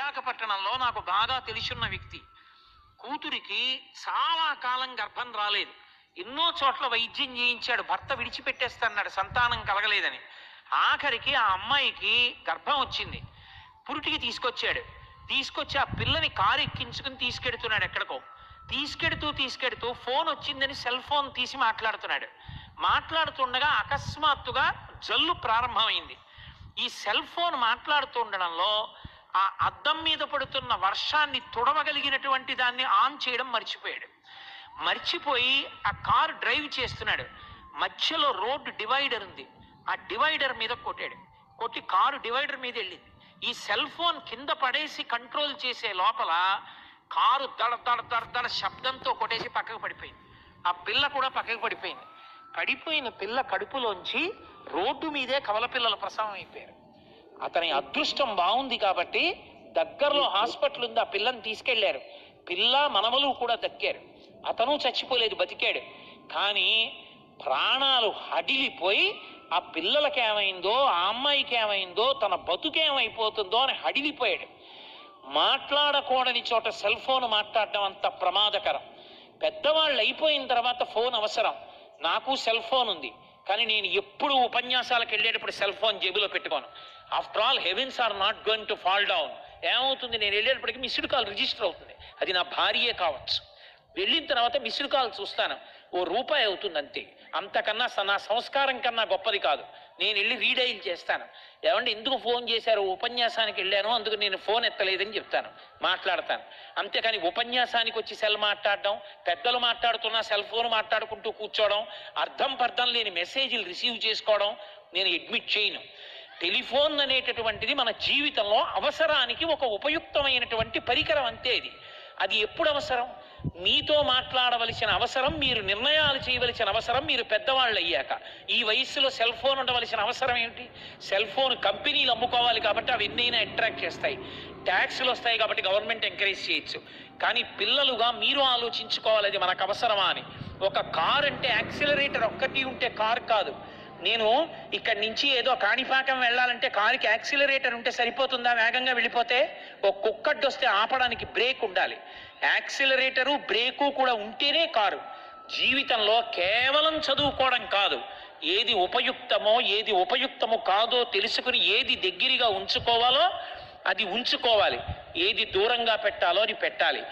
విశాఖపట్నంలో నాకు బాగా తెలిసిన వ్యక్తి కూతురికి చాలా కాలం గర్భం రాలేదు. ఎన్నో చోట్ల వైద్యం చేయించాడు, భర్త విడిచిపెట్టేస్తాడు సంతానం కలగలేదని. ఆఖరికి ఆ అమ్మాయికి గర్భం వచ్చింది. పురిటికి తీసుకొచ్చి ఆ పిల్లని కారు ఎక్కించుకుని తీసుకెడుతున్నాడు ఎక్కడికో. తీసుకెడుతూ ఫోన్ వచ్చిందని సెల్ ఫోన్ తీసి మాట్లాడుతుండగా అకస్మాత్తుగా జల్లు ప్రారంభమైంది. ఈ సెల్ ఫోన్ మాట్లాడుతుండడంలో ఆ అద్దం మీద పడుతున్న వర్షాన్ని తుడవగలిగినటువంటి దాన్ని ఆన్ చేయడం మర్చిపోయి ఆ కారు డ్రైవ్ చేస్తున్నాడు. మధ్యలో రోడ్డు డివైడర్ ఉంది, ఆ డివైడర్ మీద కొట్టి కారు డివైడర్ మీద వెళ్ళింది. ఈ సెల్ ఫోన్ కింద పడేసి కంట్రోల్ చేసే లోపల కారు దడ శబ్దంతో కొట్టేసి పక్కకు పడిపోయింది. ఆ పిల్ల కూడా పక్కకు పడిపోయిన పిల్ల కడుపులోంచి రోడ్డు మీదే కవల పిల్లల ప్రసవం అయిపోయారు. అతని అదృష్టం బాగుంది కాబట్టి దగ్గరలో హాస్పిటల్ ఉంది, ఆ పిల్లని తీసుకెళ్లారు. పిల్ల మనవలు కూడా దక్కారు. అతను చచ్చిపోలేదు, బతికాడు. కానీ ప్రాణాలు హడిలిపోయి ఆ పిల్లలకి ఏమైందో, ఆ అమ్మాయికి ఏమైందో, తన బతుకేమైపోతుందో అని హడిలిపోయాడు. మాట్లాడకూడని చోట సెల్ ఫోన్ మాట్లాడడం అంత ప్రమాదకరం. పెద్దవాళ్ళు అయిపోయిన తర్వాత ఫోన్ అవసరం. నాకు సెల్ ఫోన్ ఉంది, కానీ నేను ఎప్పుడు ఉపన్యాసాలకు వెళ్ళేటప్పుడు సెల్ ఫోన్ జేబులో పెట్టుకోను. After all heavens are not going to fall down. ఏమవుతుంది, నేను వెళ్ళేటప్పటికి మిస్డ్ కాల్ రిజిస్టర్ అవుతుంది. అది నా భార్యే కావచ్చు. వెళ్ళిన తర్వాత మిస్డ్ కాల్ చూస్తాను, ₹1 అవుతుంది అంతే. అంతకన్నా నా సంస్కారం కన్నా గొప్పది కాదు. నేను వెళ్ళి రీడైల్ చేస్తాను. ఏమంటే ఎందుకు ఫోన్ చేశారు, ఉపన్యాసానికి వెళ్ళాను అందుకు నేను ఫోన్ ఎత్తలేదని చెప్తాను, మాట్లాడతాను. అంతేకాని ఉపన్యాసానికి వచ్చి సెల్ మాట్లాడడం, పెద్దలు మాట్లాడుతున్నా సెల్ ఫోన్ మాట్లాడుకుంటూ కూర్చోవడం, అర్థం పర్థం లేని మెసేజ్లు రిసీవ్ చేసుకోవడం నేను అడ్మిట్ చేయను. టెలిఫోన్ అనేటటువంటిది మన జీవితంలో అవసరానికి ఒక ఉపయుక్తమైనటువంటి పరికరం అంతే. అది ఎప్పుడు అవసరం? మీతో మాట్లాడవలసిన అవసరం, మీరు నిర్ణయాలు చేయవలసిన అవసరం మీరు పెద్దవాళ్ళు అయ్యాక. ఈ వయస్సులో సెల్ ఫోన్ ఉండవలసిన అవసరం ఏమిటి? సెల్ ఫోన్ కంపెనీలు అమ్ముకోవాలి కాబట్టి అవి ఎన్నైనా అట్రాక్ట్ చేస్తాయి, ట్యాక్స్లు వస్తాయి కాబట్టి గవర్నమెంట్ ఎంకరేజ్ చేయొచ్చు. కానీ పిల్లలుగా మీరు ఆలోచించుకోవాలి, అది మనకు అవసరమా అని. ఒక కార్ అంటే యాక్సిలరేటర్ ఒక్కటి ఉంటే కార్ కాదు. నేను ఇక్కడి నుంచి ఏదో కాణిపాకం వెళ్ళాలంటే కారుకి యాక్సిలరేటర్ ఉంటే సరిపోతుందా? వేగంగా వెళ్ళిపోతే ఒక కుక్కడ్డు వస్తే ఆపడానికి బ్రేక్ ఉండాలి. యాక్సిలరేటరు బ్రేకు కూడా ఉంటేనే కారు. జీవితంలో కేవలం చదువుకోవడం కాదు, ఏది ఉపయుక్తమో కాదో తెలుసుకుని ఏది దగ్గరగా ఉంచుకోవాలో అది ఉంచుకోవాలి, ఏది దూరంగా పెట్టాలో అది పెట్టాలి.